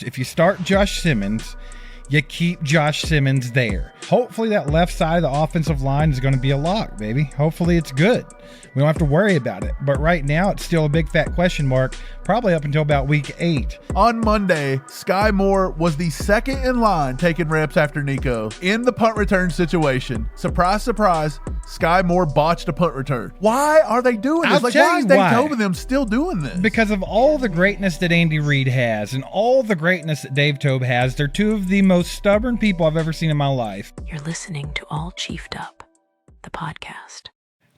If you start Josh Simmons, you keep Josh Simmons there. Hopefully that left side of the offensive line is going to be a lock, baby. Hopefully it's good. We don't have to worry about it. But right now, it's still a big fat question mark, probably up until about week 8. On Monday, Sky Moore was the second in line taking reps after Nico in the punt return situation. Surprise, surprise, Sky Moore botched a punt return. Why are they doing this? Why is Dave Tobin them still doing this? Because of all the greatness that Andy Reid has and all the greatness that Dave Tobe has, they're two of the most stubborn people I've ever seen in my life. You're listening to All Chiefed Up, the podcast.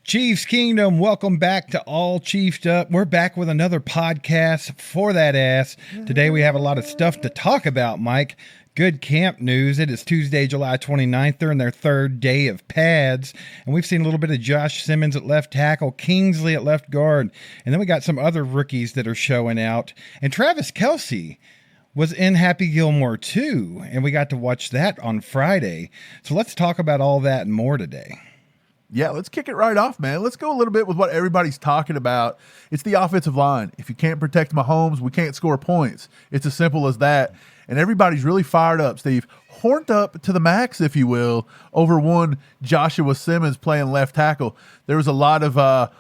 Chiefs Kingdom, welcome back to All Chiefed Up. We're back with another podcast for that ass. Today we have a lot of stuff to talk about, Mike. Good camp news. It is Tuesday, July 29th. They're in their third day of pads. And we've seen a little bit of Josh Simmons at left tackle, Kingsley at left guard. And then we got some other rookies that are showing out. And Travis Kelce was in Happy Gilmore too. And we got to watch that on Friday. So let's talk about all that and more today. Yeah, let's kick it right off, man. Let's go a little bit with what everybody's talking about. It's the offensive line. If you can't protect Mahomes, we can't score points. It's as simple as that. And everybody's really fired up, Steve. Horned up to the max, if you will, over one Joshua Simmons playing left tackle. There was a lot of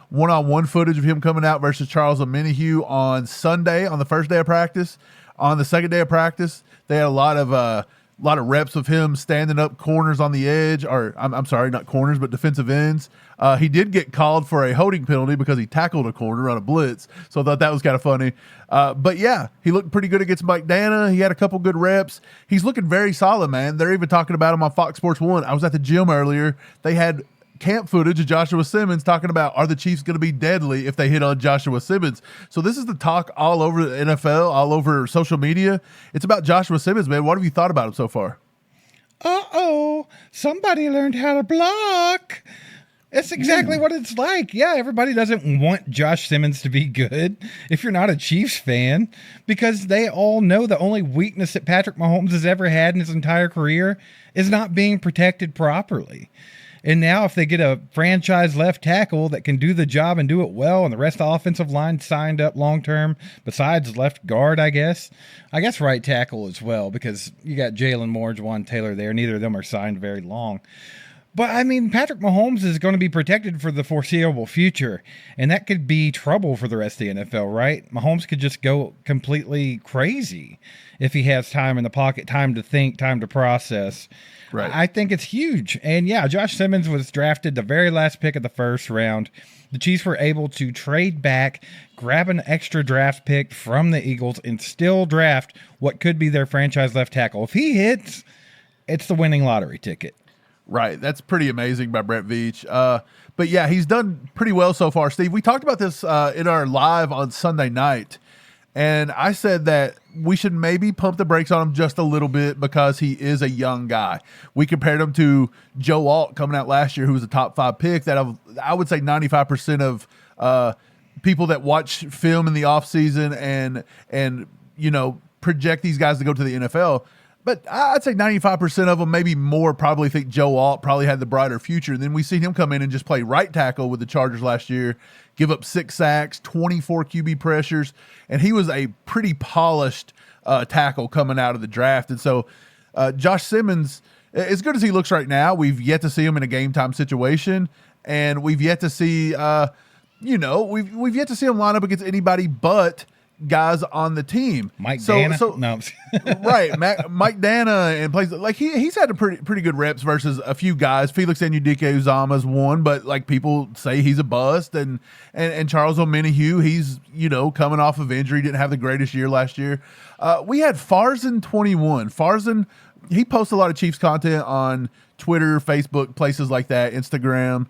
one-on-one footage of him coming out versus Charles Omenihu on Sunday on the first day of practice. On the second day of practice, they had a lot of reps of him standing up corners on the edge, or I'm sorry, not corners, but defensive ends. He did get called for a holding penalty because he tackled a corner on a blitz, so I thought that was kind of funny. But yeah, he looked pretty good against Mike Dana. He had a couple good reps. He's looking very solid, man. They're even talking about him on Fox Sports 1. I was at the gym earlier. They had camp footage of Joshua Simmons talking about, are the Chiefs going to be deadly if they hit on Joshua Simmons? So this is the talk all over the NFL, all over social media. It's about Joshua Simmons, man. What have you thought about him so far? Somebody learned how to block. It's exactly what it's like. Yeah, everybody doesn't want Josh Simmons to be good if you're not a Chiefs fan, because they all know the only weakness that Patrick Mahomes has ever had in his entire career is not being protected properly. And now if they get a franchise left tackle that can do the job and do it well, and the rest of the offensive line signed up long-term, besides left guard, I guess right tackle as well, because you got Jalen Moore, Juwan Taylor there. Neither of them are signed very long. But, I mean, Patrick Mahomes is going to be protected for the foreseeable future, and that could be trouble for the rest of the NFL, right? Mahomes could just go completely crazy if he has time in the pocket, time to think, time to process. Right. I think it's huge. And, yeah, Josh Simmons was drafted the very last pick of the first round. The Chiefs were able to trade back, grab an extra draft pick from the Eagles, and still draft what could be their franchise left tackle. If he hits, it's the winning lottery ticket. Right. That's pretty amazing by Brett Veach. But, yeah, he's done pretty well so far, Steve. We talked about this in our live on Sunday night, and I said that we should maybe pump the brakes on him just a little bit because he is a young guy. We compared him to Joe Alt coming out last year, who was a top 5 pick. That I would say 95% of people that watch film in the offseason and you know, project these guys to go to the NFL. But I'd say 95% of them, maybe more, probably think Joe Alt probably had the brighter future. And then we seen him come in and just play right tackle with the Chargers last year, give up 6 sacks, 24 QB pressures, and he was a pretty polished tackle coming out of the draft. And so Josh Simmons, as good as he looks right now, we've yet to see him in a game-time situation, and we've yet to see, we've yet to see him line up against anybody but guys on the team. Dana? No. Right. Mike Dana and plays like he's had a pretty good reps versus a few guys. Felix Anudike-Uzomah's one, but like people say he's a bust, and Charles Omenihu, he's, coming off of injury, didn't have the greatest year last year. We had Farzan21. Farzan, he posts a lot of Chiefs content on Twitter, Facebook, places like that, Instagram.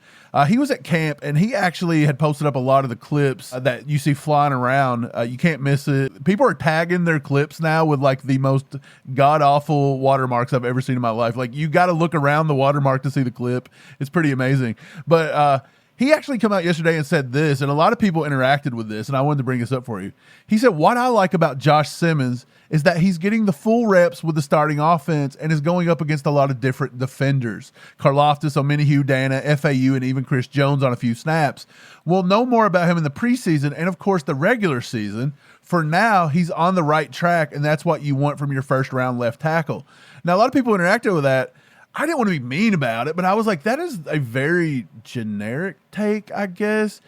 He was at camp, and he actually had posted up a lot of the clips that you see flying around. You can't miss it. People are tagging their clips now with like the most god-awful watermarks I've ever seen in my life. Like, you got to look around the watermark to see the clip. It's pretty amazing. But he actually came out yesterday and said this, and a lot of people interacted with this, and I wanted to bring this up for you. He said, what I like about Josh Simmons is that he's getting the full reps with the starting offense and is going up against a lot of different defenders. Karlaftis, Omenihu, Dana, FAU, and even Chris Jones on a few snaps. We'll know more about him in the preseason and, of course, the regular season. For now, he's on the right track, and that's what you want from your first-round left tackle. Now, a lot of people interacted with that. I didn't want to be mean about it, but I was like, that is a very generic take, I guess,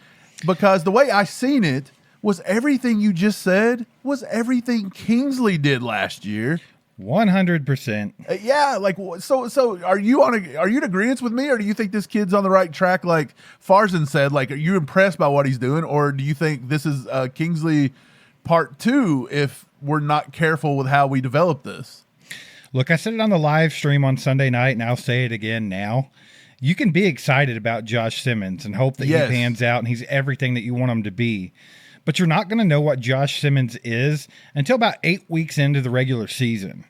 because the way I seen it was everything you just said was everything Kingsley did last year. 100%. Yeah, like so. Are you in agreement with me, or do you think this kid's on the right track? Like Farzan said, like, are you impressed by what he's doing, or do you think this is Kingsley part 2 if we're not careful with how we develop this? Look, I said it on the live stream on Sunday night, and I'll say it again now. You can be excited about Josh Simmons and hope that he pans out and he's everything that you want him to be. But you're not going to know what Josh Simmons is until about 8 weeks into the regular season,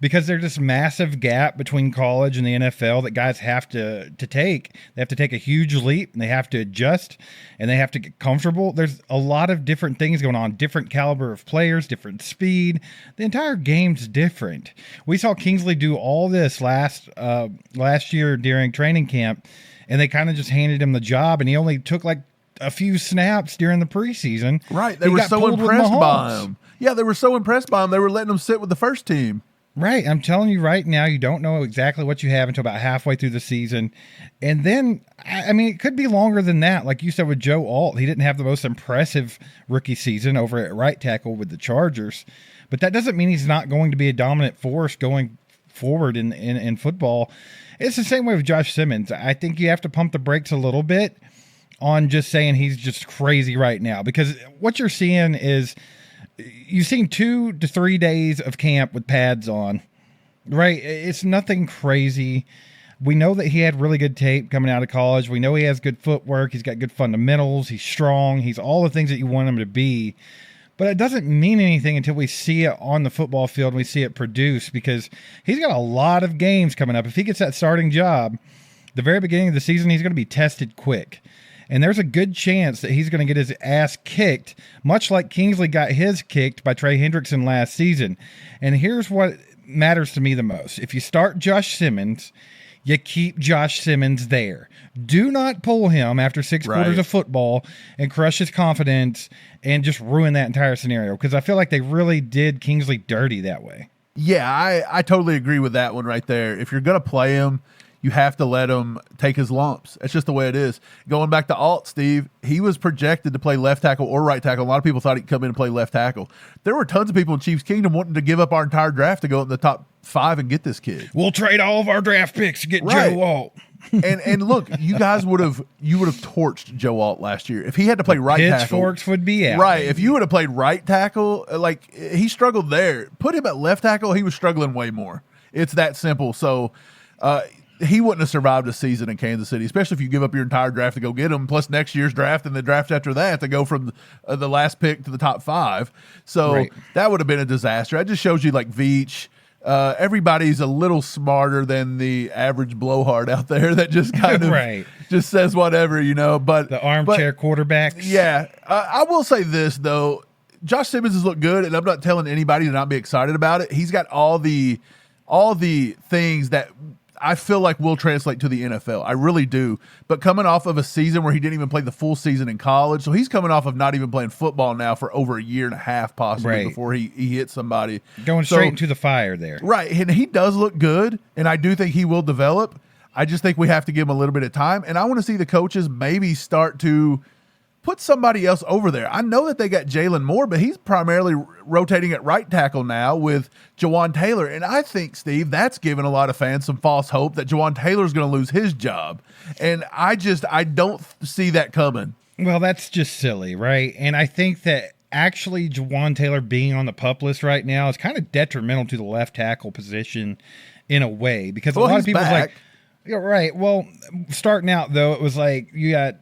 because there's this massive gap between college and the NFL that guys have to take. They have to take a huge leap, and they have to adjust, and they have to get comfortable. There's a lot of different things going on, different caliber of players, different speed. The entire game's different. We saw Kingsley do all this last year during training camp, and they kind of just handed him the job, and he only took like a few snaps during the preseason. Right. They were so impressed by him. Yeah, they were so impressed by him. They were letting him sit with the first team. Right. I'm telling you right now, you don't know exactly what you have until about halfway through the season. And then, I mean, it could be longer than that. Like you said with Joe Alt, he didn't have the most impressive rookie season over at right tackle with the Chargers. But that doesn't mean he's not going to be a dominant force going forward in football. It's the same way with Josh Simmons. I think you have to pump the brakes a little bit on just saying he's just crazy right now. Because what you're seeing is, you've seen 2 to 3 days of camp with pads on, right? It's nothing crazy. We know that he had really good tape coming out of college. We know he has good footwork. He's got good fundamentals. He's strong. He's all the things that you want him to be. But it doesn't mean anything until we see it on the football field and we see it produce, because he's got a lot of games coming up. If he gets that starting job, the very beginning of the season, he's going to be tested quick. And there's a good chance that he's going to get his ass kicked, much like Kingsley got his kicked by Trey Hendrickson last season. And here's what matters to me the most. If you start Josh Simmons, you keep Josh Simmons there. Do not pull him after 6 quarters of football and crush his confidence and just ruin that entire scenario, because I feel like they really did Kingsley dirty that way. Yeah, I totally agree with that one right there. If you're going to play him, you have to let him take his lumps. That's just the way it is. Going back to Alt, Steve, he was projected to play left tackle or right tackle. A lot of people thought he'd come in and play left tackle. There were tons of people in Chiefs Kingdom wanting to give up our entire draft to go in the top 5 and get this kid. We'll trade all of our draft picks to get Joe Alt. and look, you guys would have torched Joe Alt last year if he had to play right tackle. Pitchforks would be out. Right, if you would have played right tackle, like he struggled there. Put him at left tackle, he was struggling way more. It's that simple. So he wouldn't have survived a season in Kansas City, especially if you give up your entire draft to go get him, plus next year's draft and the draft after that to go from the last pick to the top 5. So that would have been a disaster. That just shows you, like, Veach. Everybody's a little smarter than the average blowhard out there that just kind of just says whatever, you know. But the armchair quarterbacks. Yeah. I will say this, though. Josh Simmons has looked good, and I'm not telling anybody to not be excited about it. He's got all the things that I feel like will translate to the NFL. I really do. But coming off of a season where he didn't even play the full season in college, so he's coming off of not even playing football now for over a year and a half possibly before he hits somebody. Going straight into the fire there. Right. And he does look good, and I do think he will develop. I just think we have to give him a little bit of time, and I want to see the coaches maybe start to put somebody else over there. I know that they got Jalen Moore, but he's primarily rotating at right tackle now with Jawan Taylor. And I think, Steve, that's given a lot of fans some false hope that Jawan Taylor's going to lose his job. And I don't see that coming. Well, that's just silly, right? And I think that actually Jawan Taylor being on the PUP list right now is kind of detrimental to the left tackle position in a way, because a lot of people's like, yeah, right. Well, starting out though, it was like you got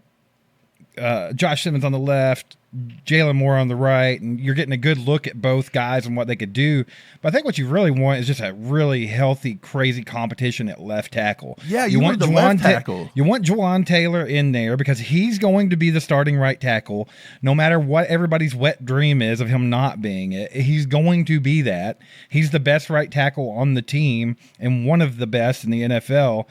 Josh Simmons on the left, Jalen Moore on the right, and you're getting a good look at both guys and what they could do. But I think what you really want is just a really healthy, crazy competition at left tackle. Yeah, you want the left tackle. You want Juwan Taylor in there because he's going to be the starting right tackle, no matter what everybody's wet dream is of him not being it. He's going to be that. He's the best right tackle on the team and one of the best in the NFL.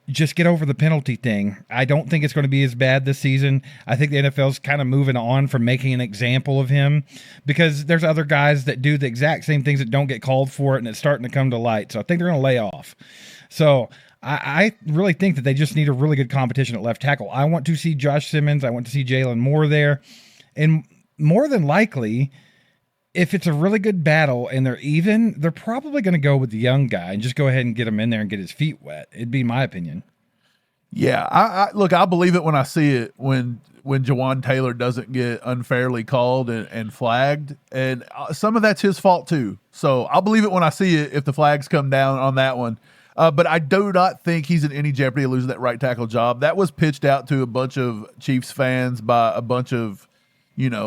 Just get over the penalty thing. I don't think it's going to be as bad this season. I think the NFL's kind of moving on from making an example of him because there's other guys that do the exact same things that don't get called for it, and it's starting to come to light. So I think they're going to lay off. So I really think that they just need a really good competition at left tackle. I want to see Josh Simmons. I want to see Jalen Moore there. And more than likely, if it's a really good battle and they're even, they're probably going to go with the young guy and just go ahead and get him in there and get his feet wet. It'd be my opinion. Yeah, I look, I believe it when I see it, when Juwan Taylor doesn't get unfairly called and flagged. And some of that's his fault too. So I'll believe it when I see it if the flags come down on that one. But I do not think he's in any jeopardy of losing that right tackle job. That was pitched out to a bunch of Chiefs fans by a bunch of,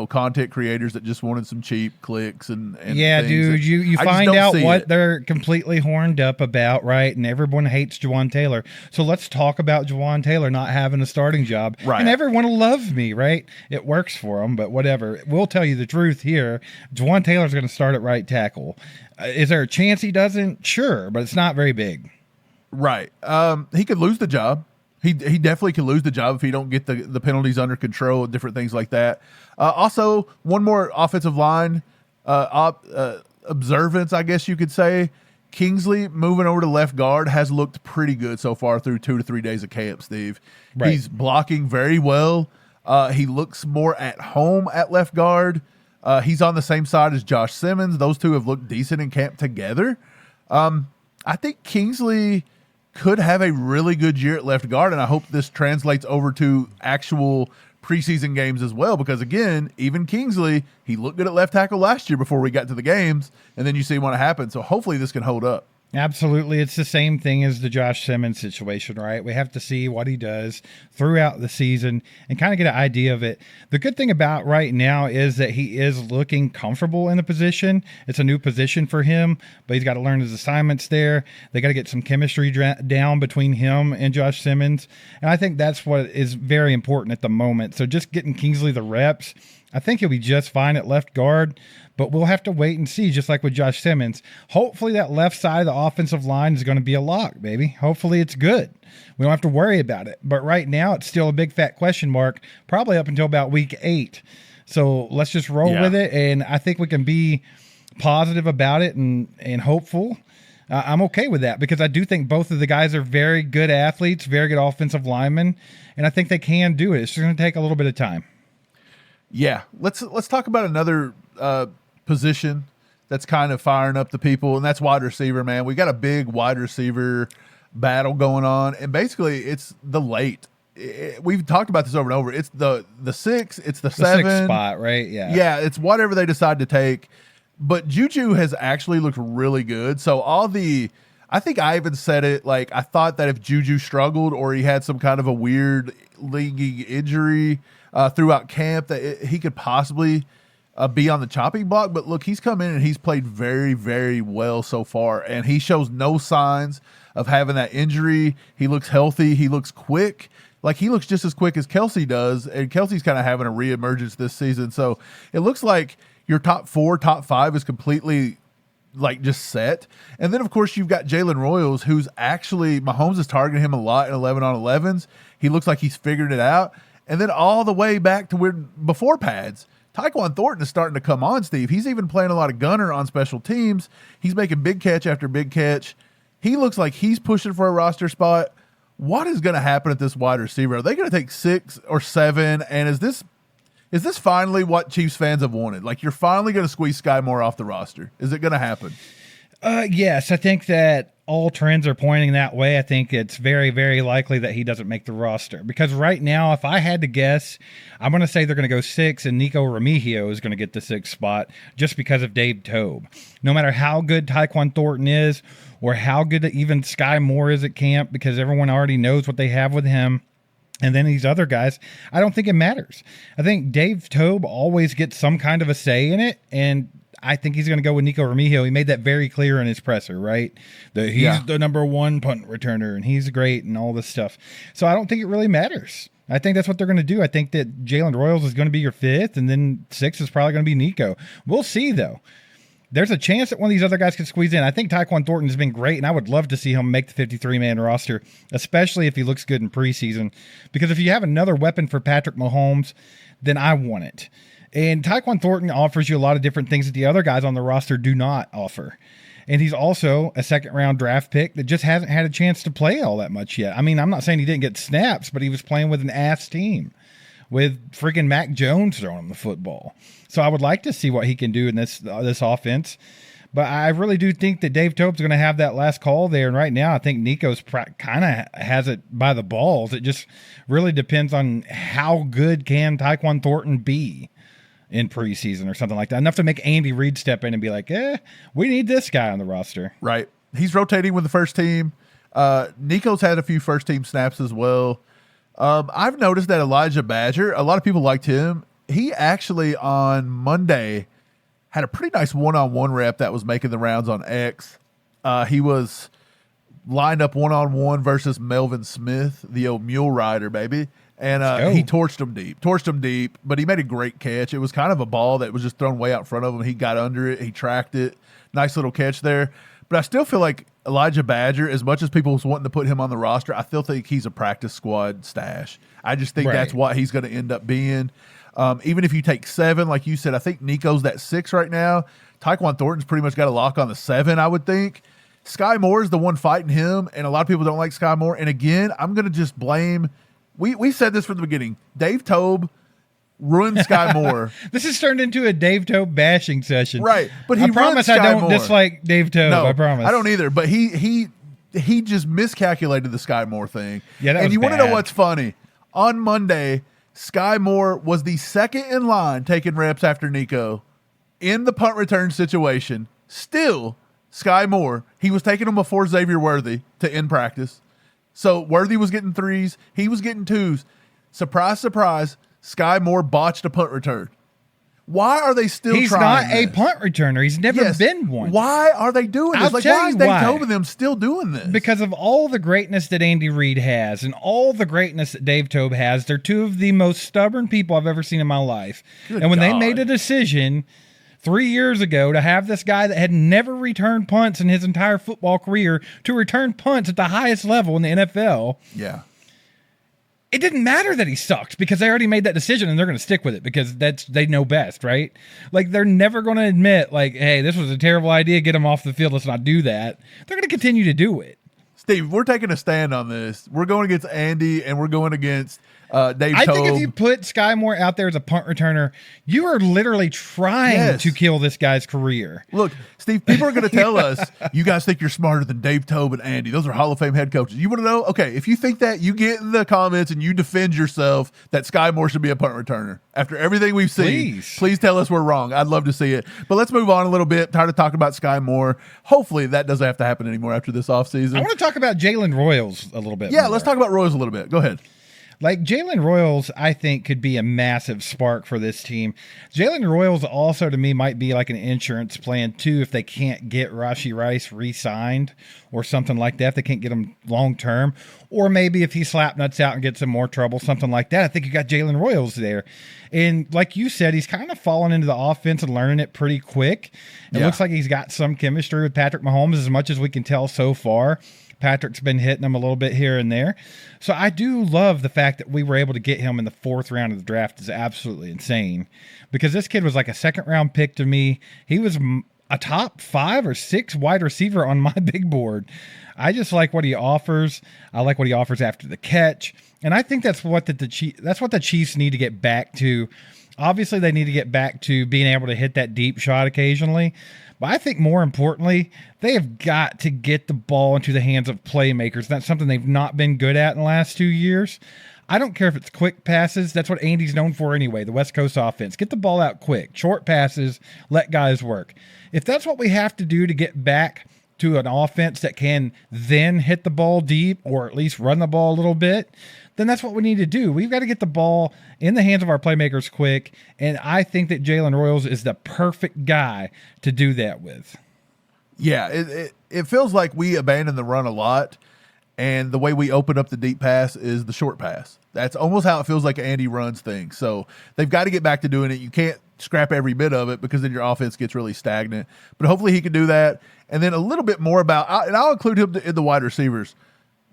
content creators that just wanted some cheap clicks and yeah, dude, you find out what they're completely horned up about, right? And everyone hates Juwan Taylor. So let's talk about Juwan Taylor not having a starting job. Right. And everyone will love me, right? It works for them, but whatever. We'll tell you the truth here. Juwan Taylor's going to start at right tackle. Is there a chance he doesn't? Sure, but it's not very big. Right. He could lose the job. He definitely could lose the job if he don't get the penalties under control and different things like that. Also, one more offensive line observance, I guess you could say. Kingsley moving over to left guard has looked pretty good so far through 2 to 3 days of camp, Steve. Right. He's blocking very well. He looks more at home at left guard. He's on the same side as Josh Simmons. Those two have looked decent in camp together. I think Kingsley could have a really good year at left guard, and I hope this translates over to actual preseason games as well, because again, even Kingsley, he looked good at left tackle last year before we got to the games, and then you see what happened. So hopefully this can hold up. Absolutely. It's the same thing as the Josh Simmons situation, right? We have to see what he does throughout the season and kind of get an idea of it. The good thing about right now is that he is looking comfortable in the position. It's a new position for him, but he's got to learn his assignments there. They got to get some chemistry down between him and Josh Simmons. And I think that's what is very important at the moment. So just getting Kingsley the reps, I think he'll be just fine at left guard, but we'll have to wait and see, just like with Josh Simmons. Hopefully that left side of the offensive line is going to be a lock, baby. Hopefully it's good. We don't have to worry about it. But right now it's still a big fat question mark, probably up until about week 8. So let's just roll with it, and I think we can be positive about it and hopeful. I'm okay with that because I do think both of the guys are very good athletes, very good offensive linemen, and I think they can do it. It's just going to take a little bit of time. Yeah, let's talk about another position that's kind of firing up the people, and that's wide receiver, man. We got a big wide receiver battle going on, and basically it's the late. We've talked about this over and over. It's the 6, it's the 7 6 spot, right? Yeah, yeah. It's whatever they decide to take. But Juju has actually looked really good. So I think I even said it, like I thought that if Juju struggled or he had some kind of a weird league injury throughout camp, that he could possibly be on the chopping block. But look, he's come in and he's played very, very well so far, and he shows no signs of having that injury. He looks healthy. He looks quick. Like he looks just as quick as Kelce does, and Kelce's kind of having a reemergence this season. So it looks like your top 4, top 5 is completely like just set. And then of course you've got Jalen Royals, who's actually, Mahomes is targeting him a lot in 11-on-11s. He looks like he's figured it out. And then all the way back to where before pads, Tyquan Thornton is starting to come on, Steve. He's even playing a lot of gunner on special teams. He's making big catch after big catch. He looks like he's pushing for a roster spot. What is going to happen at this wide receiver? Are they going to take 6 or 7? And is this finally what Chiefs fans have wanted? Like, you're finally going to squeeze Sky Moore off the roster. Is it going to happen? Yes, I think that all trends are pointing that way. I think it's very, very likely that he doesn't make the roster. Because right now, if I had to guess, I'm going to say they're going to go 6, and Nico Remigio is going to get the 6th spot just because of Dave Tobe. No matter how good Tyquan Thornton is or how good even Sky Moore is at camp, because everyone already knows what they have with him, And then these other guys, I don't think it matters. I think Dave Tobe always gets some kind of a say in it, and I think he's going to go with Nico Remigio. He made that very clear in his presser, right? That he's the number one punt returner, and he's great and all this stuff. So I don't think it really matters. I think that's what they're going to do. I think that Jalen Royals is going to be your 5th, and then 6th is probably going to be Nico. We'll see, though. There's a chance that one of these other guys can squeeze in. I think Tyquan Thornton has been great, and I would love to see him make the 53-man roster, especially if he looks good in preseason. Because if you have another weapon for Patrick Mahomes, then I want it. And Tyquan Thornton offers you a lot of different things that the other guys on the roster do not offer. And he's also a second-round draft pick that just hasn't had a chance to play all that much yet. I mean, I'm not saying he didn't get snaps, but he was playing with an ass team, with freaking Mac Jones throwing him the football. So I would like to see what he can do in this offense. But I really do think that Dave Tope's going to have that last call there. And right now, I think Nico's kind of has it by the balls. It just really depends on how good can Tyquan Thornton be in preseason or something like that. Enough to make Andy Reid step in and be like, we need this guy on the roster. Right. He's rotating with the first team. Nico's had a few first-team snaps as well. I've noticed that Elijah Badger, a lot of people liked him. He actually on Monday had a pretty nice one-on-one rep that was making the rounds on X. He was lined up one-on-one versus Melvin Smith, the old mule rider, baby. And he torched him deep, but he made a great catch. It was kind of a ball that was just thrown way out in front of him. He got under it. He tracked it. Nice little catch there. But I still feel like Elijah Badger, as much as people was wanting to put him on the roster, I still think he's a practice squad stash. I just think that's what he's going to end up being. Even if you take 7, like you said, I think Nico's that 6 right now. Tyquan Thornton's pretty much got a lock on the 7, I would think. Sky Moore is the one fighting him, and a lot of people don't like Sky Moore. And again, I'm going to just blame – we said this from the beginning. Dave Tobe ruined Sky Moore. This has turned into a Dave Tobe bashing session. Right. But I promise I don't dislike Dave Tobe. No, I promise. I don't either. But he just miscalculated the Sky Moore thing. Yeah, that was And you want to bad. know what's funny? On Monday, Sky Moore was the second in line taking reps after Nico in the punt return situation. Still, Sky Moore, he was taking them before Xavier Worthy to end practice. So Worthy was getting 3s. He was getting 2s. Surprise, surprise, Sky Moore botched a punt return. Why are they still He's trying not a this? punt returner. He's never been one. Why are they doing this? I'll Like, tell why is you Dave why. Tobe and them still doing this? Because of all the greatness that Andy Reid has and all the greatness that Dave Tobe has, they're two of the most stubborn people I've ever seen in my life. Good and when they God. made a decision 3 years ago to have this guy that had never returned punts in his entire football career to return punts at the highest level in the NFL, yeah. it didn't matter that he sucked because they already made that decision and they're going to stick with it because they know best, right? Like, they're never going to admit, like, hey, this was a terrible idea. Get him off the field. Let's not do that. They're going to continue to do it. Steve, we're taking a stand on this. We're going against Andy and we're going against Dave I Tobe. think if you put Sky Moore out there as a punt returner, you are literally trying to kill this guy's career. Look, Steve, people are going to tell us, you guys think you're smarter than Dave Tobe and Andy. Those are Hall of Fame head coaches. You want to know? Okay, if you think that, you get in the comments and you defend yourself that Sky Moore should be a punt returner. After everything we've seen, please tell us we're wrong. I'd love to see it. But let's move on a little bit. Tired of talking about Sky Moore. Hopefully that doesn't have to happen anymore after this offseason. I want to talk about Jalen Royals a little bit Yeah, more. let's talk about Royals a little bit. Go ahead. Like, Jalen Royals, I think, could be a massive spark for this team. Jalen Royals also, to me, might be like an insurance plan, too, if they can't get Rashee Rice re-signed or something like that. If they can't get him long-term. Or maybe if he slap nuts out and gets in more trouble, something like that. I think you got Jalen Royals there. And like you said, he's kind of fallen into the offense and learning it pretty quick. It looks like he's got some chemistry with Patrick Mahomes, as much as we can tell so far. Patrick's been hitting him a little bit here and there. So I do love the fact that we were able to get him in the 4th round of the draft. Is absolutely insane because this kid was like a 2nd round pick to me. He was a top 5 or 6 wide receiver on my big board. I just like what he offers. I like what he offers after the catch. And I think that's what the Chiefs need to get back to. Obviously, they need to get back to being able to hit that deep shot occasionally. But I think more importantly, they have got to get the ball into the hands of playmakers. That's something they've not been good at in the last 2 years. I don't care if it's quick passes. That's what Andy's known for anyway, the West Coast offense. Get the ball out quick. Short passes, let guys work. If that's what we have to do to get back to an offense that can then hit the ball deep or at least run the ball a little bit, then that's what we need to do. We've got to get the ball in the hands of our playmakers quick, and I think that Jalen Royals is the perfect guy to do that with. Yeah, it feels like we abandon the run a lot, and the way we open up the deep pass is the short pass. That's almost how it feels like Andy runs things. So they've got to get back to doing it. You can't scrap every bit of it because then your offense gets really stagnant. But hopefully he can do that. And then a little bit more about, and I'll include him in the wide receivers,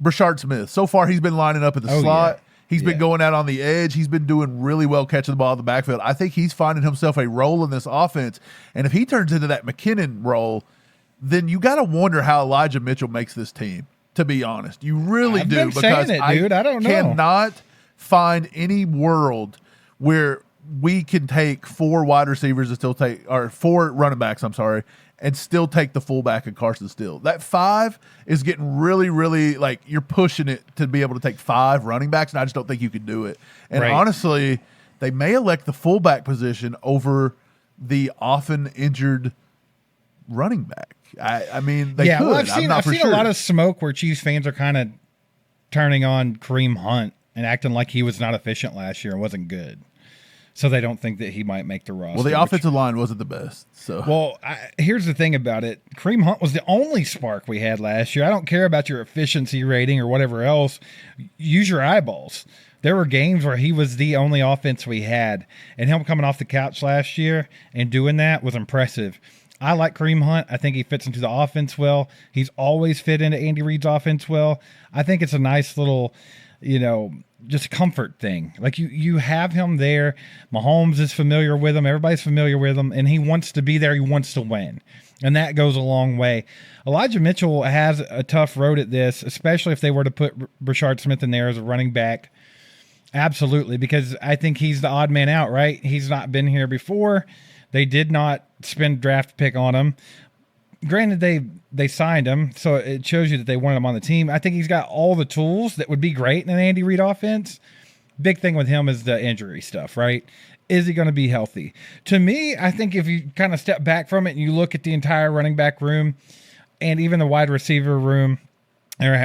Brashard Smith. So far he's been lining up at the slot. Yeah. He's been going out on the edge. He's been doing really well catching the ball in the backfield. I think he's finding himself a role in this offense. And if he turns into that McKinnon role, then you got to wonder how Elijah Mitchell makes this team, to be honest. You really I've do. been Because saying it, dude. I don't know. Cannot find any world where we can take 4 wide receivers and still take, or 4 running backs, and still take the fullback and Carson Steele. That 5 is getting really, really, like, you're pushing it to be able to take 5 running backs, and I just don't think you can do it. And honestly, they may elect the fullback position over the often injured running back. I mean, they could. Well, I've seen sure. a lot of smoke where Chiefs fans are kind of turning on Kareem Hunt and acting like he was not efficient last year and wasn't good. So they don't think that he might make the roster. Well, the offensive line wasn't the best. So, here's the thing about it. Kareem Hunt was the only spark we had last year. I don't care about your efficiency rating or whatever else. Use your eyeballs. There were games where he was the only offense we had, and him coming off the couch last year and doing that was impressive. I like Kareem Hunt. I think he fits into the offense well. He's always fit into Andy Reid's offense well. I think it's a nice little, just comfort thing. Like you have him there. Mahomes is familiar with him. Everybody's familiar with him, and he wants to be there. He wants to win, and that goes a long way. Elijah Mitchell has a tough road at this, especially if they were to put Brashard Smith in there as a running back. Absolutely, because I think he's the odd man out, right? He's not been here before. They did not spend a draft pick on him. Granted, they signed him, so it shows you that they wanted him on the team. I think he's got all the tools that would be great in an Andy Reid offense. Big thing with him is the injury stuff, right? Is he going to be healthy? To me, I think if you kind of step back from it and you look at the entire running back room and even the wide receiver room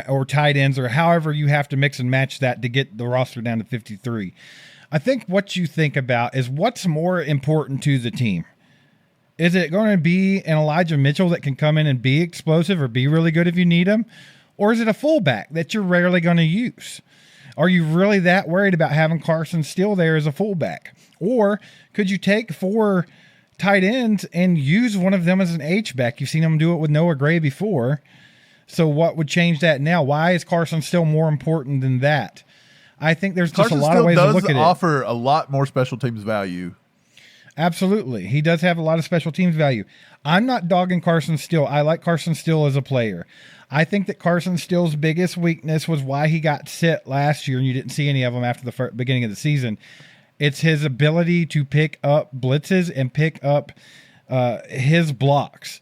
or tight ends or however you have to mix and match that to get the roster down to 53, I think what you think about is what's more important to the team. Is it going to be an Elijah Mitchell that can come in and be explosive or be really good if you need him? Or is it a fullback that you're rarely going to use? Are you really that worried about having Carson Steele there as a fullback? Or could you take 4 tight ends and use one of them as an H-back? You've seen him do it with Noah Gray before. So what would change that now? Why is Carson Steele more important than that? I think there's just a lot of ways to look at it. Carson Steele does offer a lot more special teams value. Absolutely. He does have a lot of special teams value. I'm not dogging Carson Steele. I like Carson Steele as a player. I think that Carson Steele's biggest weakness was why he got sit last year and you didn't see any of them after the beginning of the season. It's his ability to pick up blitzes and pick up his blocks.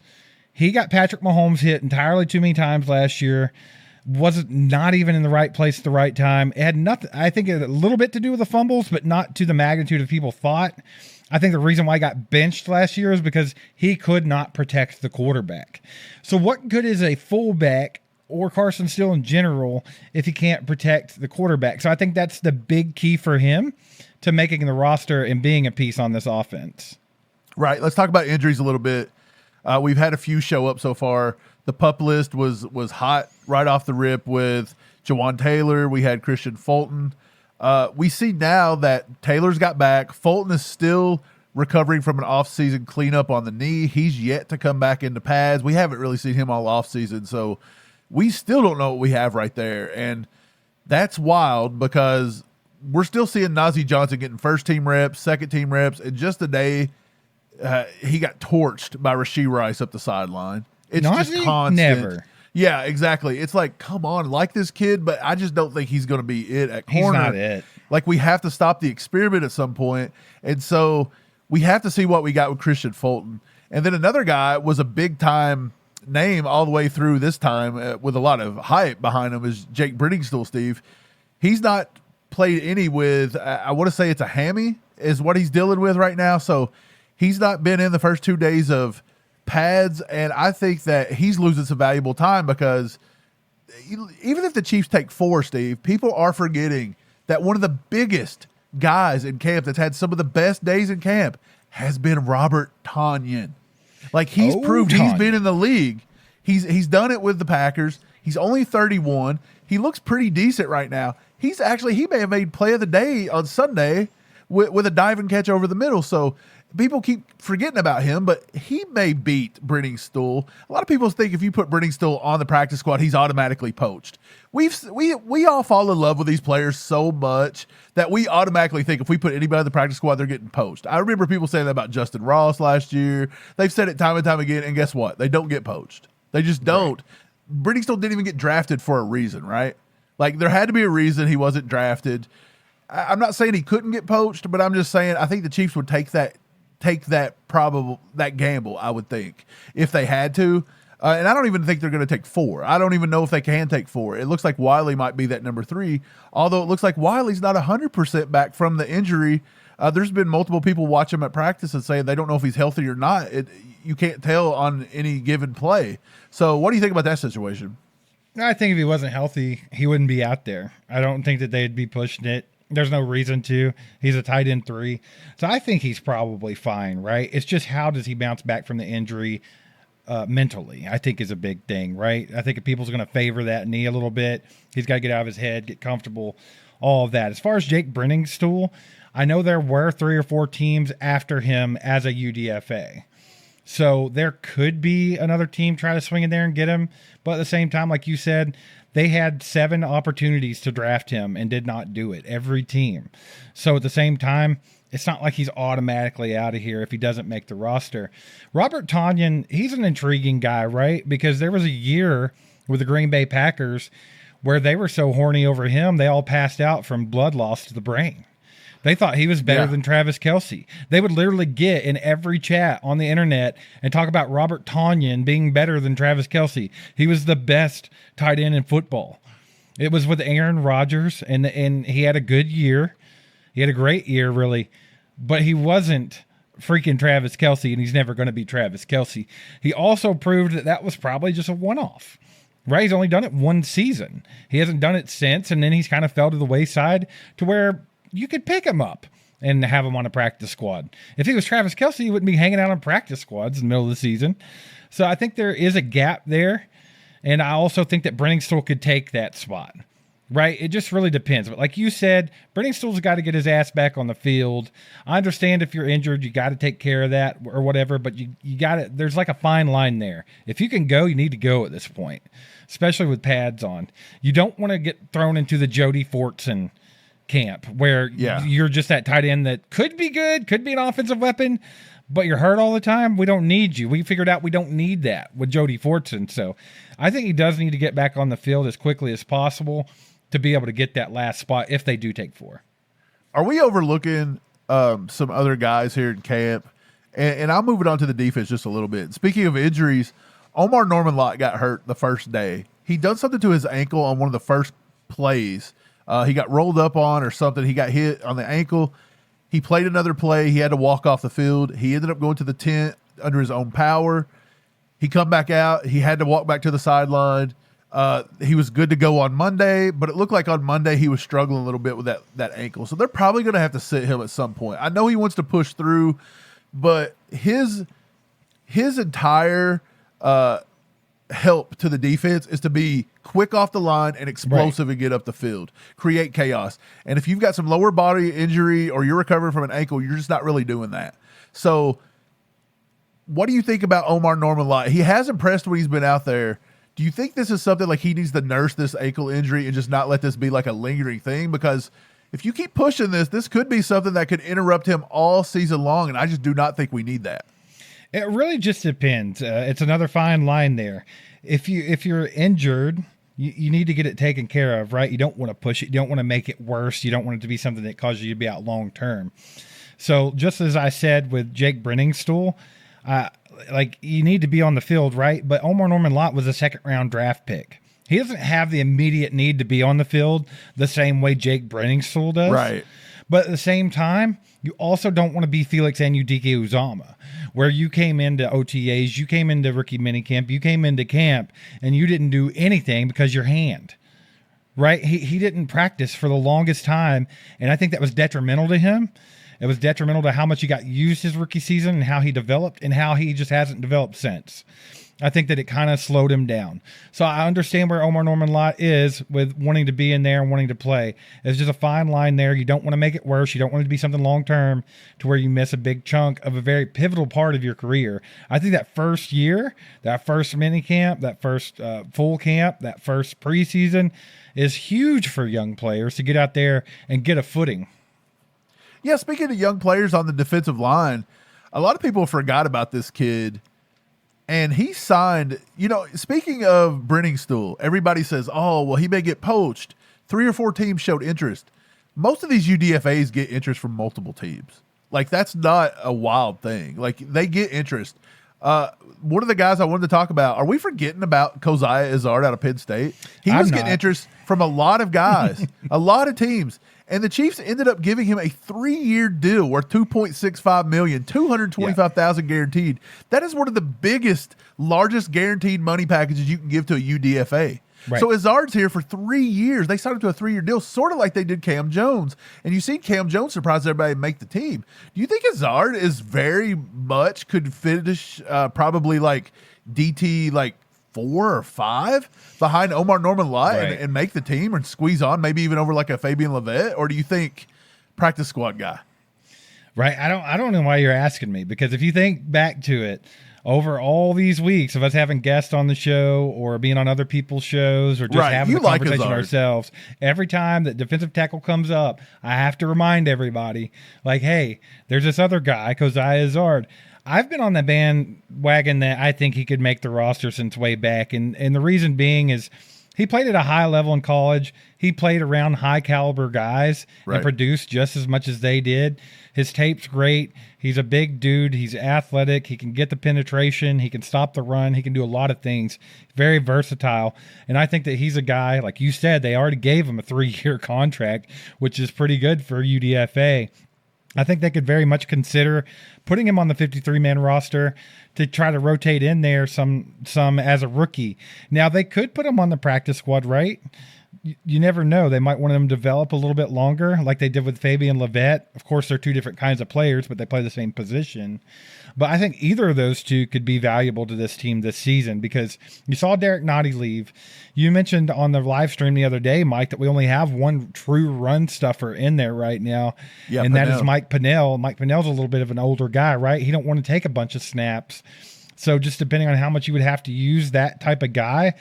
He got Patrick Mahomes hit entirely too many times last year. Wasn't not even in the right place at the right time. It had nothing. I think it had a little bit to do with the fumbles, but not to the magnitude of people thought. I think the reason why he got benched last year is because he could not protect the quarterback. So what good is a fullback or Carson Steele in general if he can't protect the quarterback? So I think that's the big key for him to making the roster and being a piece on this offense. Right. Let's talk about injuries a little bit. We've had a few show up so far. The PUP list was hot right off the rip with Jawan Taylor. We had Christian Fulton. We see now that Taylor's got back. Fulton is still recovering from an offseason cleanup on the knee. He's yet to come back into pads. We haven't really seen him all offseason, so we still don't know what we have right there. And that's wild because we're still seeing Najee Johnson getting first-team reps, second-team reps, and just a day he got torched by Rashee Rice up the sideline. It's Najee? just constant. Never. Yeah, exactly. It's like, come on, like this kid, but I just don't think he's going to be it at corner. He's not it. Like, we have to stop the experiment at some point, and so we have to see what we got with Christian Fulton. And then another guy was a big-time name all the way through this time with a lot of hype behind him is Jake Briningstool, Steve. He's not played any with, I want to say it's a hammy is what he's dealing with right now, so he's not been in the first 2 days of pads, and I think that he's losing some valuable time because even if the Chiefs take 4, Steve, people are forgetting that one of the biggest guys in camp that's had some of the best days in camp has been Robert Tonyan. Like, he's proved he's been in the league. He's done it with the Packers. He's only 31. He looks pretty decent right now. He may have made play of the day on Sunday with a diving catch over the middle. So people keep forgetting about him, but he may beat Briningstool. A lot of people think if you put Briningstool on the practice squad, he's automatically poached. We all fall in love with these players so much that we automatically think if we put anybody on the practice squad, they're getting poached. I remember people saying that about Justin Ross last year. They've said it time and time again, and guess what? They don't get poached. They just don't. Right. Briningstool didn't even get drafted for a reason, right? Like, there had to be a reason he wasn't drafted. I'm not saying he couldn't get poached, but I'm just saying I think the Chiefs would take that gamble, I would think, if they had to. And I don't even think they're going to take 4. I don't even know if they can take 4. It looks like Wiley might be that number 3, although it looks like Wiley's not 100% back from the injury. There's been multiple people watch him at practice and saying they don't know if he's healthy or not. You can't tell on any given play. So what do you think about that situation? I think if he wasn't healthy, he wouldn't be out there. I don't think that they'd be pushing it. There's no reason to. He's a tight end 3. So I think he's probably fine, right? It's just how does he bounce back from the injury mentally, I think is a big thing, right? I think if people's going to favor that knee a little bit, he's got to get out of his head, get comfortable, all of that. As far as Jake Briningstool, I know there were 3 or 4 teams after him as a UDFA. So there could be another team try to swing in there and get him. But at the same time, like you said, they had 7 opportunities to draft him and did not do it, every team. So at the same time, it's not like he's automatically out of here if he doesn't make the roster. Robert Tonyan, he's an intriguing guy, right? Because there was a year with the Green Bay Packers where they were so horny over him, they all passed out from blood loss to the brain. They thought he was better than Travis Kelce. They would literally get in every chat on the internet and talk about Robert Tonyan being better than Travis Kelce. He was the best tight end in football. It was with Aaron Rodgers, and he had a good year. He had a great year, really, but he wasn't freaking Travis Kelce, and he's never going to be Travis Kelce. He also proved that was probably just a one-off, right? He's only done it 1 season. He hasn't done it since, and then he's kind of fell to the wayside to where you could pick him up and have him on a practice squad. If he was Travis Kelce, he wouldn't be hanging out on practice squads in the middle of the season. So I think there is a gap there, and I also think that Briningstool could take that spot. Right? It just really depends. But like you said, Briningstool's got to get his ass back on the field. I understand if you're injured, you got to take care of that or whatever, but you got to, there's like a fine line there. If you can go, you need to go at this point, especially with pads on. You don't want to get thrown into the Jody Fortson camp where you're just that tight end that could be good, could be an offensive weapon, but you're hurt all the time. We don't need you. We figured out we don't need that with Jody Fortson. So I think he does need to get back on the field as quickly as possible to be able to get that last spot if they do take 4. Are we overlooking some other guys here in camp? And I'm moving on to the defense just a little bit. Speaking of injuries, Omarr Norman-Lott got hurt the first day. He done something to his ankle on one of the first plays. He got rolled up on or something. He got hit on the ankle. He played another play. He had to walk off the field. He ended up going to the tent under his own power. He come back out. He had to walk back to the sideline. He was good to go on Monday, but it looked like on Monday he was struggling a little bit with that ankle. So they're probably going to have to sit him at some point. I know he wants to push through, but his entire help to the defense is to be quick off the line and explosive and get up the field, create chaos. And if you've got some lower body injury or you're recovering from an ankle, you're just not really doing that. So what do you think about Omarr Norman-Lott? He has impressed when he's been out there. Do you think this is something like he needs to nurse this ankle injury and just not let this be like a lingering thing? Because if you keep pushing this could be something that could interrupt him all season long, and I just do not think we need that. It really just depends. It's another fine line there. If you're injured, you need to get it taken care of, right? You don't want to push it. You don't want to make it worse. You don't want it to be something that causes you to be out long term. So just as I said with Jake Briningstool, like you need to be on the field, right? But Omarr Norman-Lott was a 2nd-round draft pick. He doesn't have the immediate need to be on the field the same way Jake Briningstool does. Right. But at the same time, you also don't want to be Felix Anudike-Uzomah, where you came into OTAs, you came into rookie minicamp, you came into camp, and you didn't do anything because your hand, right? He didn't practice for the longest time, and I think that was detrimental to him. It was detrimental to how much he got used his rookie season and how he developed and how he just hasn't developed since. I think that it kind of slowed him down. So I understand where Omarr Norman-Lott is with wanting to be in there and wanting to play. It's just a fine line there. You don't want to make it worse. You don't want it to be something long-term to where you miss a big chunk of a very pivotal part of your career. I think that first year, that first mini camp, that first full camp, that first preseason is huge for young players to get out there and get a footing. Yeah, speaking of young players on the defensive line, a lot of people forgot about this kid. And he signed, speaking of Briningstool, everybody says, oh, well, he may get poached. 3 or 4 teams showed interest. Most of these UDFAs get interest from multiple teams. Like, that's not a wild thing. Like, they get interest. One of the guys I wanted to talk about, are we forgetting about Kozia Izzard out of Penn State? He was getting interest from a lot of guys, a lot of teams. And the Chiefs ended up giving him a 3-year deal worth $2.65 million, $225,000 guaranteed. That is one of the biggest, largest guaranteed money packages you can give to a UDFA. Right. So Izzard's here for 3 years. They signed him to a 3-year deal, sort of like they did Cam Jones. And you see Cam Jones surprise everybody and make the team. Do you think Izzard is very much could finish probably like DT like 4 or 5 behind Omarr Norman-Lott and make the team and squeeze on, maybe even over like a Fabian Levet? Or do you think practice squad guy? Right. I don't know why you're asking me, because if you think back to it, over all these weeks of us having guests on the show or being on other people's shows or just having a conversation ourselves, every time that defensive tackle comes up, I have to remind everybody, like, hey, there's this other guy, Kozia Izzard. I've been on the bandwagon that I think he could make the roster since way back. And the reason being is he played at a high level in college. He played around high caliber guys and produced just as much as they did. His tape's great. He's a big dude. He's athletic. He can get the penetration. He can stop the run. He can do a lot of things. Very versatile. And I think that he's a guy, like you said, they already gave him a 3-year contract, which is pretty good for UDFA. I think they could very much consider putting him on the 53-man roster to try to rotate in there some as a rookie. Now, they could put him on the practice squad, right? You never know. They might want him to develop a little bit longer like they did with Fabian Levet. Of course, they're 2 different kinds of players, but they play the same position. But I think either of those 2 could be valuable to this team this season, because you saw Derek Nottie leave. You mentioned on the live stream the other day, Mike, that we only have one true run stuffer in there right now, and that is Mike Pennell. Mike Pennell's a little bit of an older guy, right? He don't want to take a bunch of snaps. So just depending on how much you would have to use that type of guy,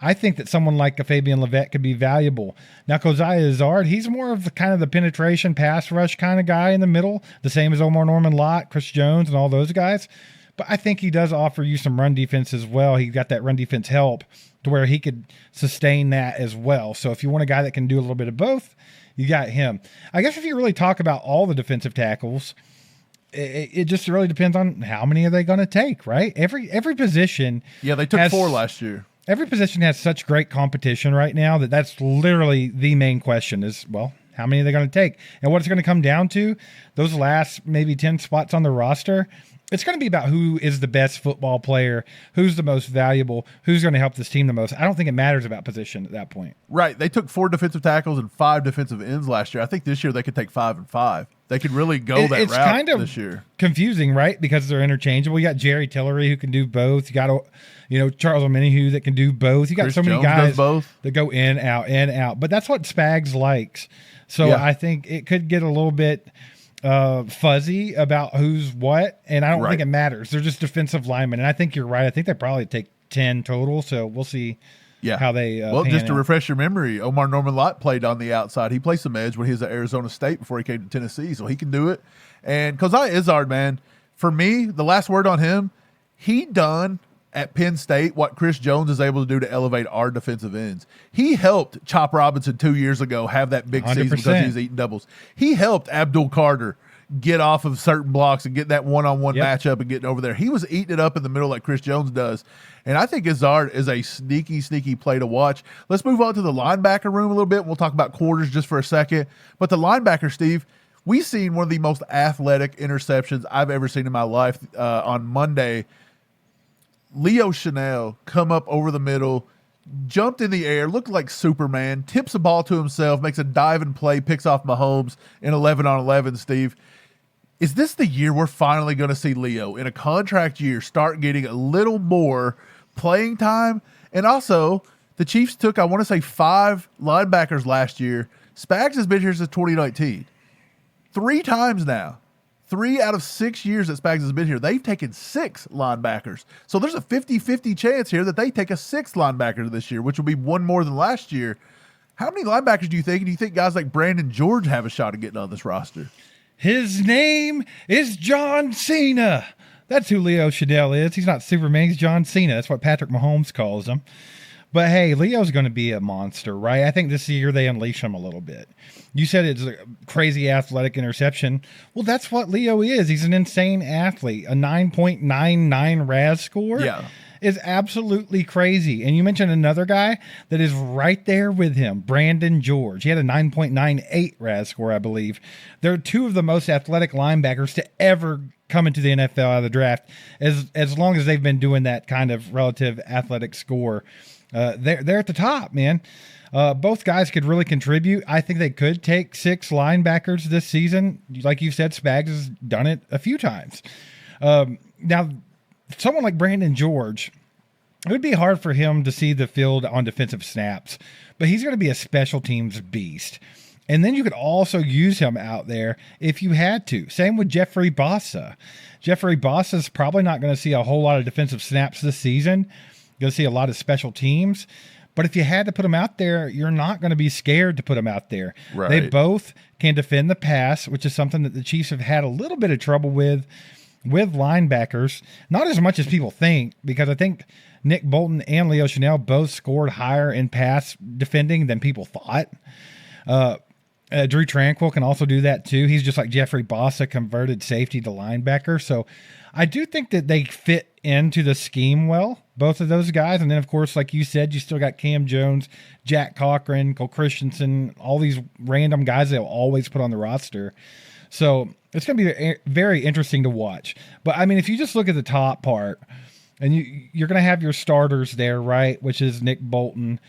I think that someone like a Fabian Levet could be valuable. Now, Kozia Izzard, he's more of the kind of the penetration pass rush kind of guy in the middle, the same as Omarr Norman-Lott, Chris Jones, and all those guys. But I think he does offer you some run defense as well. He got that run defense help to where he could sustain that as well. So if you want a guy that can do a little bit of both, you got him. I guess if you really talk about all the defensive tackles, it just really depends on how many are they going to take, right? Every position. Yeah, they took 4 last year. Every position has such great competition right now that's literally the main question is, well, how many are they going to take? And what it's going to come down to, those last maybe 10 spots on the roster, it's going to be about who is the best football player, who's the most valuable, who's going to help this team the most. I don't think it matters about position at that point. Right. They took 4 defensive tackles and 5 defensive ends last year. I think this year they could take 5 and 5. They could really go that route kind of this year. Confusing, right? Because they're interchangeable. You got Jerry Tillery who can do both. You got, Charles Omenihu that can do both. You got so many guys that go in, out. But that's what Spags likes. So I think it could get a little bit fuzzy about who's what, and I don't think it matters. They're just defensive linemen, and I think you're right. I think they probably take 10 total, so we'll see how they just to refresh your memory, Omarr Norman-Lott played on the outside. He played some edge when he was at Arizona State before he came to Tennessee, so he can do it. And Kozia Izzard, man, for me, the last word on him, he done at Penn State what Chris Jones is able to do to elevate our defensive ends. He helped Chop Robinson 2 years ago have that big 100%. Season because he was eating doubles. He helped Abdul Carter get off of certain blocks and get that one-on-one matchup and getting over there. He was eating it up in the middle like Chris Jones does. And I think Izzard is a sneaky, sneaky play to watch. Let's move on to the linebacker room a little bit. We'll talk about quarters just for a second. But the linebacker, Steve, we've seen one of the most athletic interceptions I've ever seen in my life on Monday. Leo Chanel come up over the middle, jumped in the air, looked like Superman, tips the ball to himself, makes a dive and play, picks off Mahomes in 11-on-11, Steve. Is this the year we're finally going to see Leo in a contract year start getting a little more playing time? And also, the Chiefs took, I want to say, 5 linebackers last year. Spags has been here since 2019. 3 times now. 3 out of 6 years that Spags has been here, they've taken 6 linebackers. So there's a 50-50 chance here that they take a 6th linebacker this year, which will be 1 more than last year. How many linebackers do you think? Do you think guys like Brandon George have a shot at getting on this roster? His name is John Cena. That's who Leo Chanel is. He's not Superman. He's John Cena. That's what Patrick Mahomes calls him. But hey, Leo's going to be a monster, right? I think this year they unleash him a little bit. You said it's a crazy athletic interception. Well, that's what Leo is. He's an insane athlete. A 9.99 RAS score is absolutely crazy. And you mentioned another guy that is right there with him, Brandon George. He had a 9.98 RAS score, I believe. They're 2 of the most athletic linebackers to ever come into the NFL out of the draft, as long as they've been doing that kind of relative athletic score. They're at the top, man. Both guys could really contribute. I think they could take 6 linebackers this season. Like you said, Spags has done it a few times. Now, someone like Brandon George, it would be hard for him to see the field on defensive snaps, but he's going to be a special teams beast. And then you could also use him out there if you had to. Same with Jeffrey Bossa. Jeffrey Bossa's probably not going to see a whole lot of defensive snaps this season. You're going to see a lot of special teams. But if you had to put them out there, you're not going to be scared to put them out there. Right. They both can defend the pass, which is something that the Chiefs have had a little bit of trouble with linebackers. Not as much as people think, because I think Nick Bolton and Leo Chanel both scored higher in pass defending than people thought. Drew Tranquill can also do that too. He's just like Jeffrey Bossa, converted safety to linebacker. So I do think that they fit into the scheme well, both of those guys. And then, of course, like you said, you still got Cam Jones, Jack Cochran, Cole Christensen, all these random guys they'll always put on the roster. So it's going to be very interesting to watch. But, I mean, if you just look at the top part, and you're going to have your starters there, right, which is Nick Bolton,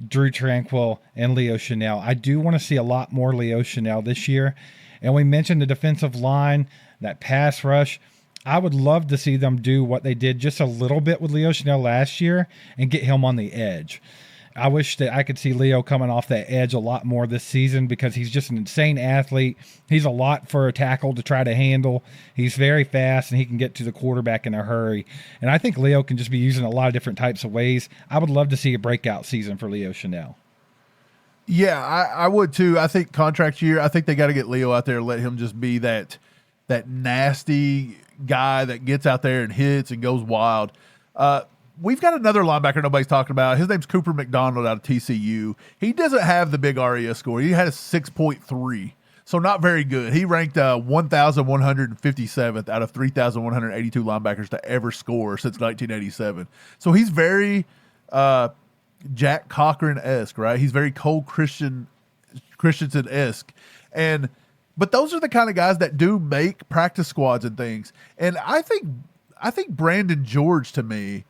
Drew Tranquill, and Leo Chanel. I do want to see a lot more Leo Chanel this year. And we mentioned the defensive line, that pass rush. I would love to see them do what they did just a little bit with Leo Chanel last year and get him on the edge. I wish that I could see Leo coming off that edge a lot more this season, because he's just an insane athlete. He's a lot for a tackle to try to handle. He's very fast, and he can get to the quarterback in a hurry. And I think Leo can just be used in a lot of different types of ways. I would love to see a breakout season for Leo Chanel. Yeah, I would too. I think contract year, I think they got to get Leo out there and let him just be that nasty guy that gets out there and hits and goes wild. We've got another linebacker nobody's talking about. His name's Cooper McDonald out of TCU. He doesn't have the big RES score. He had a 6.3, so not very good. He ranked 1,157th out of 3,182 linebackers to ever score since 1987. So he's very Jack Cochran-esque, right? He's very Cole Christensen-esque. But those are the kind of guys that do make practice squads and things. And I think Brandon George, to me,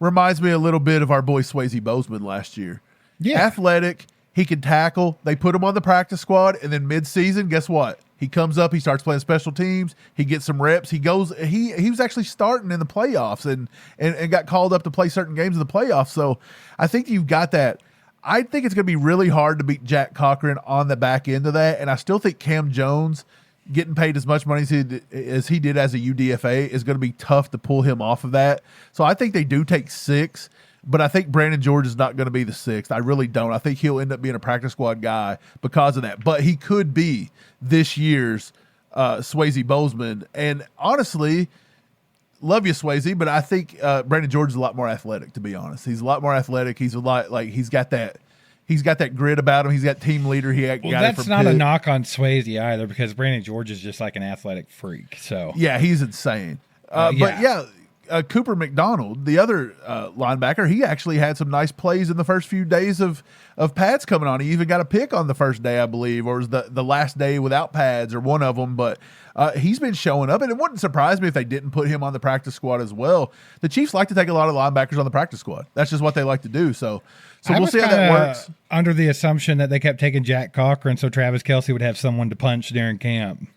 reminds me a little bit of our boy Swayze Bozeman last year. Yeah. Athletic, he can tackle. They put him on the practice squad, and then mid-season, guess what? He comes up, he starts playing special teams, he gets some reps, he was actually starting in the playoffs and got called up to play certain games in the playoffs. So I think you've got that. I think it's going to be really hard to beat Jack Cochran on the back end of that, and I still think Cam Jones getting paid as much money as he did as a UDFA is going to be tough to pull him off of that. So I think they do take 6, but I think Brandon George is not going to be the 6th. I really don't. I think he'll end up being a practice squad guy because of that. But he could be this year's Swayze Bozeman. And honestly, love you, Swayze, but I think Brandon George is a lot more athletic, to be honest. He's a lot more athletic. He's a lot like he's got that grit about him. He's got team leader. That's not a knock on Swayze either, because Brandon George is just like an athletic freak. So yeah, he's insane. But Cooper McDonald, the other linebacker, he actually had some nice plays in the first few days of pads coming on. He even got a pick on the first day, I believe, or was the last day without pads, or one of them. But he's been showing up, and it wouldn't surprise me if they didn't put him on the practice squad as well. The Chiefs like to take a lot of linebackers on the practice squad. That's just what they like to do. So we'll see how that works. Under the assumption that they kept taking Jack Cochran, so Travis Kelce would have someone to punch during camp.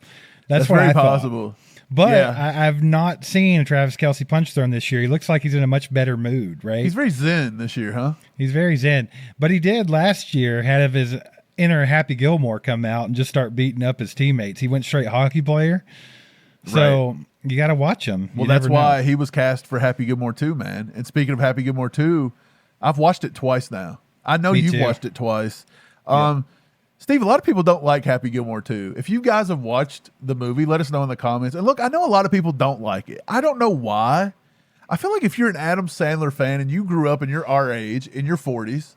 That's what very I thought. possible. But Yeah. I've not seen Travis Kelce punch thrown this year. He looks like he's in a much better mood, right? He's very zen this year, huh? He's very zen. But he did last year have his inner Happy Gilmore come out and just start beating up his teammates. He went straight hockey player. So you got to watch him. Well, that's why he was cast for Happy Gilmore 2, man. And speaking of Happy Gilmore 2, I've watched it twice now. I know you've watched it twice. Steve, a lot of people don't like Happy Gilmore 2. If you guys have watched the movie, let us know in the comments. And look, I know a lot of people don't like it. I don't know why. I feel like if you're an Adam Sandler fan and you grew up and you're our age, in your 40s,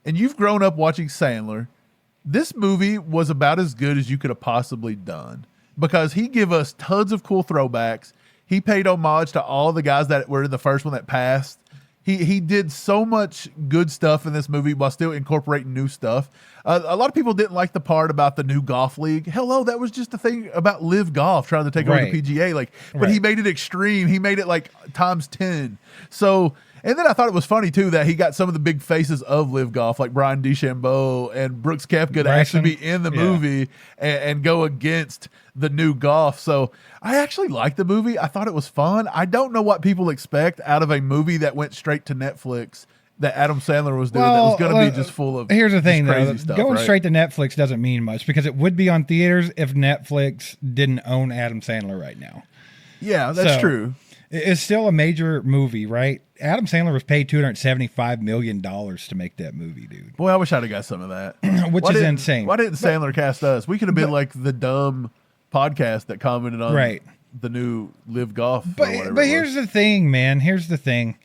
and you've grown up watching Sandler, this movie was about as good as you could have possibly done, because he gave us tons of cool throwbacks. He paid homage to all the guys that were in the first one that passed. He did so much good stuff in this movie while still incorporating new stuff. A lot of people didn't like the part about the new golf league. Hello, that was just the thing about Live Golf trying to take over the PGA. But he made it extreme. He made it like times 10. So, and then I thought it was funny too that he got some of the big faces of Live Golf, like Brian DeChambeau and Brooks Koepka, to actually be in the movie and go against the new golf. So I actually liked the movie. I thought it was fun. I don't know what people expect out of a movie that went straight to Netflix that Adam Sandler was doing that was going to be just full of here's the thing, crazy though. stuff. Going straight to Netflix doesn't mean much, because it would be on theaters if Netflix didn't own Adam Sandler right now. Yeah, that's true. It's still a major movie, right? Adam Sandler was paid $275 million to make that movie, dude. Boy, I wish I'd have got some of that. Which is insane. Why didn't Sandler cast us? We could have been like the dumb podcast that commented on the new Live Golf. But here's the thing, man. Here's the thing.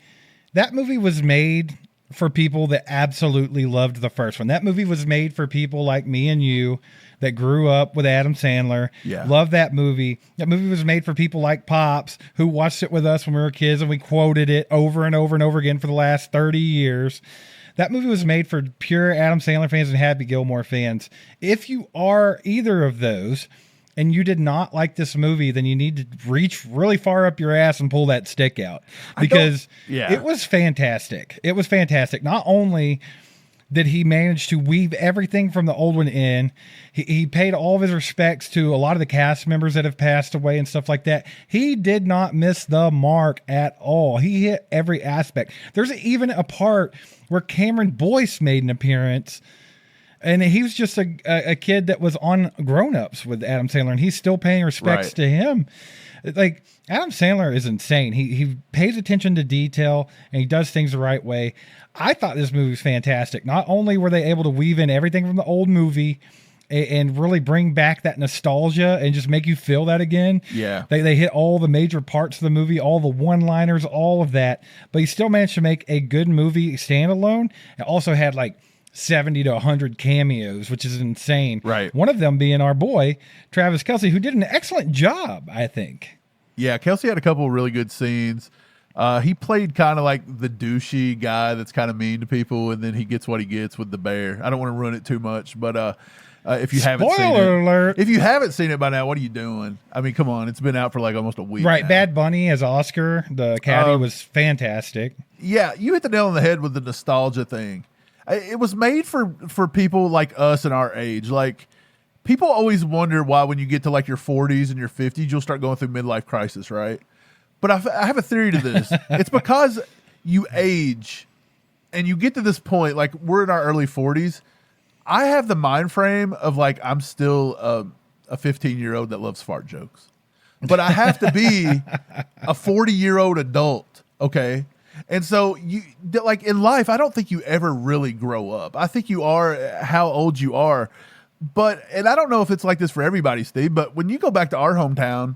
That movie was made for people that absolutely loved the first one. That movie was made for people like me and you that grew up with Adam Sandler. Yeah. Love that movie. That movie was made for people like Pops, who watched it with us when we were kids, and we quoted it over and over and over again for the last 30 years. That movie was made for pure Adam Sandler fans and Happy Gilmore fans. If you are either of those and you did not like this movie, then you need to reach really far up your ass and pull that stick out, because it was fantastic. It was fantastic. Not only did he manage to weave everything from the old one in, he paid all of his respects to a lot of the cast members that have passed away and stuff like that. He did not miss the mark at all. He hit every aspect. There's even a part where Cameron Boyce made an appearance, and he was just a kid that was on Grown Ups with Adam Sandler, and he's still paying respects to him. Like, Adam Sandler is insane. He pays attention to detail, and he does things the right way. I thought this movie was fantastic. Not only were they able to weave in everything from the old movie and really bring back that nostalgia and just make you feel that again. Yeah. They hit all the major parts of the movie, all the one-liners, all of that. But he still managed to make a good movie standalone. It also had like 70 to 100 cameos, which is insane. Right. One of them being our boy, Travis Kelce, who did an excellent job, I think. Yeah, Kelce had a couple of really good scenes. He played kind of like the douchey guy that's kind of mean to people, and then he gets what he gets with the bear. I don't want to ruin it too much, but if you haven't seen it, alert. If you haven't seen it by now, what are you doing? I mean, come on, it's been out for like almost a week. Right, now. Bad Bunny as Oscar, the caddy, was fantastic. Yeah, you hit the nail on the head with the nostalgia thing. It was made for people like us and our age. Like, people always wonder why when you get to like your 40s and your 50s, you'll start going through midlife crisis, right? But I have a theory to this. It's because you age and you get to this point, like we're in our early 40s. I have the mind frame of like, I'm still a 15-year-old that loves fart jokes, but I have to be a 40-year-old adult. Okay. And so you like in life, I don't think you ever really grow up. I think you are how old you are. And I don't know if it's like this for everybody, Steve, but when you go back to our hometown,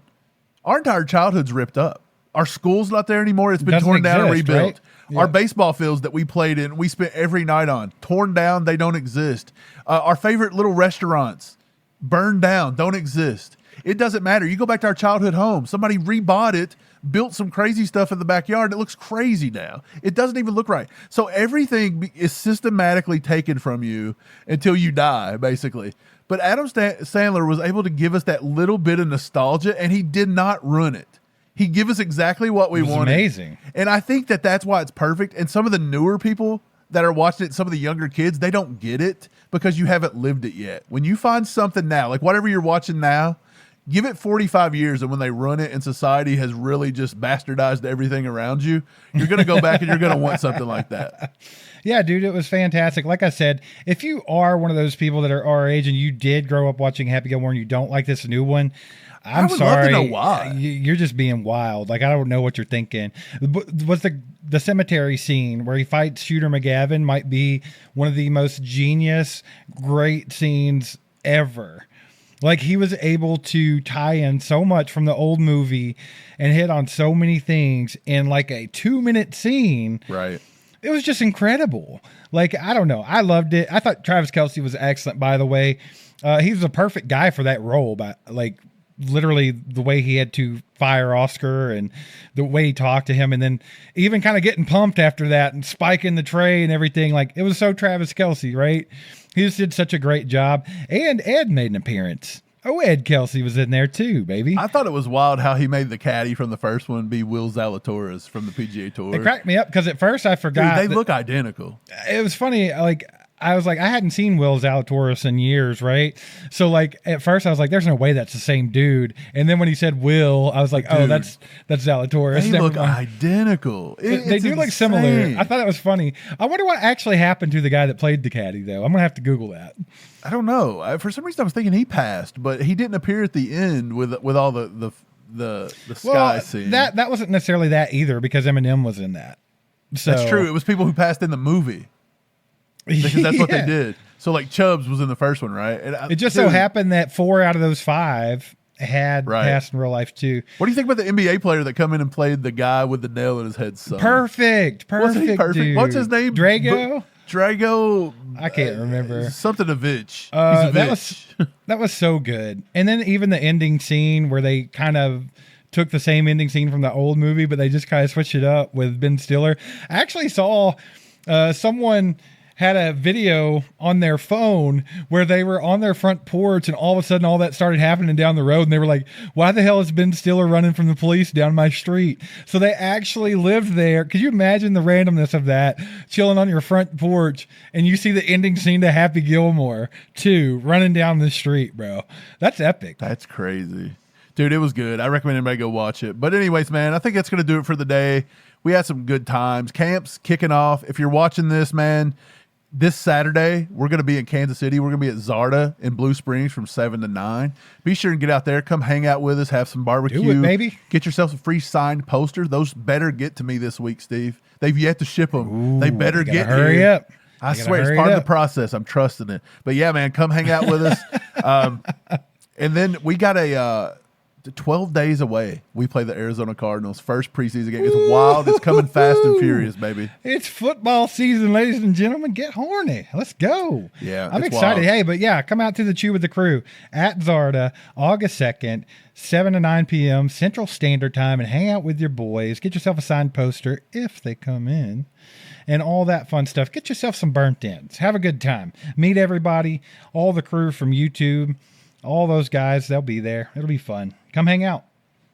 our entire childhood's ripped up. Our school's not there anymore. It's been torn down and rebuilt. Right? Yeah. Our baseball fields that we played in, we spent every night on, torn down. They don't exist. Our favorite little restaurants, burned down, don't exist. It doesn't matter. You go back to our childhood home. Somebody rebought it, built some crazy stuff in the backyard. It looks crazy now. It doesn't even look right. So everything is systematically taken from you until you die, basically. But Adam Sandler was able to give us that little bit of nostalgia, and he did not ruin it. He gave us exactly what we wanted. Amazing. And I think that that's why it's perfect. And some of the newer people that are watching it, some of the younger kids, they don't get it because you haven't lived it yet. When you find something now, like whatever you're watching now, give it 45 years, and when they run it and society has really just bastardized everything around you, you're going to go back and you're going to want something like that. Yeah, dude, it was fantastic. Like I said, if you are one of those people that are our age and you did grow up watching Happy Gilmore and you don't like this new one, I'm sorry. Love to know why. You're just being wild. Like, I don't know what you're thinking. Was the cemetery scene where he fights Shooter McGavin might be one of the most genius, great scenes ever. Like, he was able to tie in so much from the old movie and hit on so many things in like a 2-minute scene. Right. It was just incredible. Like, I don't know. I loved it. I thought Travis Kelce was excellent, by the way. He was a perfect guy for that role, but like literally the way he had to fire Oscar and the way he talked to him, and then even kind of getting pumped after that and spiking the tray and everything. Like, it was so Travis Kelce, right? He just did such a great job. And Ed made an appearance. Oh, Ed Kelce was in there too, baby. I thought it was wild how he made the caddy from the first one be Will Zalatoris from the PGA Tour. It cracked me up because at first I forgot. Dude, they look identical. It was funny. Like, I was like, I hadn't seen Will Zalatoris in years, right? So like at first I was like, there's no way that's the same dude. And then when he said Will, I was like, oh, that's Zalatoris. They look identical. They do look similar. I thought it was funny. I wonder what actually happened to the guy that played the caddy, though. I'm gonna have to Google that. I don't know. For some reason I was thinking he passed, but he didn't appear at the end with all the sky scene. That wasn't necessarily that either, because Eminem was in that. So that's true. It was people who passed in the movie. Because that's what they did. So like Chubbs was in the first one, right? And it just so happened that 4 out of those 5 had passed in real life too. What do you think about the NBA player that come in and played the guy with the nail in his head? Son? Perfect. Dude. What's his name? Drago. I can't remember. Something of Vitch. That was so good. And then even the ending scene where they kind of took the same ending scene from the old movie, but they just kind of switched it up with Ben Stiller. I actually saw someone had a video on their phone where they were on their front porch and all of a sudden all that started happening down the road, and they were like, why the hell is Ben Stiller running from the police down my street? So they actually lived there. Could you imagine the randomness of that, chilling on your front porch and you see the ending scene to Happy Gilmore 2 running down the street, bro? That's epic. That's crazy. Dude, it was good. I recommend everybody go watch it. But anyways, man, I think that's going to do it for the day. We had some good times. Camp's kicking off. If you're watching this, man, this Saturday, we're going to be in Kansas City. We're going to be at Zarda in Blue Springs from 7 to 9. Be sure and get out there. Come hang out with us. Have some barbecue. Do it, baby. Get yourself a free signed poster. Those better get to me this week, Steve. They've yet to ship them. They better get here. Hurry up. I swear, it's part of the process. I'm trusting it. But yeah, man, come hang out with us. And then we got 12 days away, we play the Arizona Cardinals' first preseason game. It's wild. It's coming fast and furious, baby. It's football season, ladies and gentlemen. Get horny. Let's go. Yeah, I'm excited. Wild. Hey, but yeah, come out to the Chew with the Crew at Zarda, August 2nd, 7 to 9 p.m. Central Standard Time, and hang out with your boys. Get yourself a signed poster if they come in, and all that fun stuff. Get yourself some burnt ends. Have a good time. Meet everybody, all the crew from YouTube, all those guys. They'll be there. It'll be fun. Come hang out.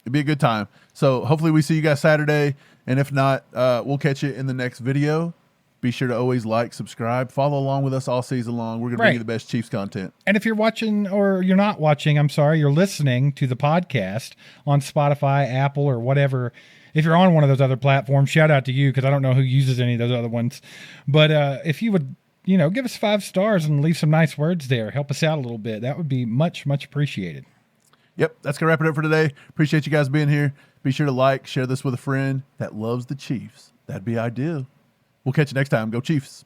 It'd be a good time. So hopefully we see you guys Saturday. And if not, we'll catch you in the next video. Be sure to always like, subscribe, follow along with us all season long. We're going to bring you the best Chiefs content. And if you're watching, or you're not watching, I'm sorry, you're listening to the podcast on Spotify, Apple, or whatever. If you're on one of those other platforms, shout out to you, because I don't know who uses any of those other ones. But if you would, give us 5 stars and leave some nice words there. Help us out a little bit. That would be much, much appreciated. Yep, that's going to wrap it up for today. Appreciate you guys being here. Be sure to like, share this with a friend that loves the Chiefs. That'd be ideal. We'll catch you next time. Go Chiefs.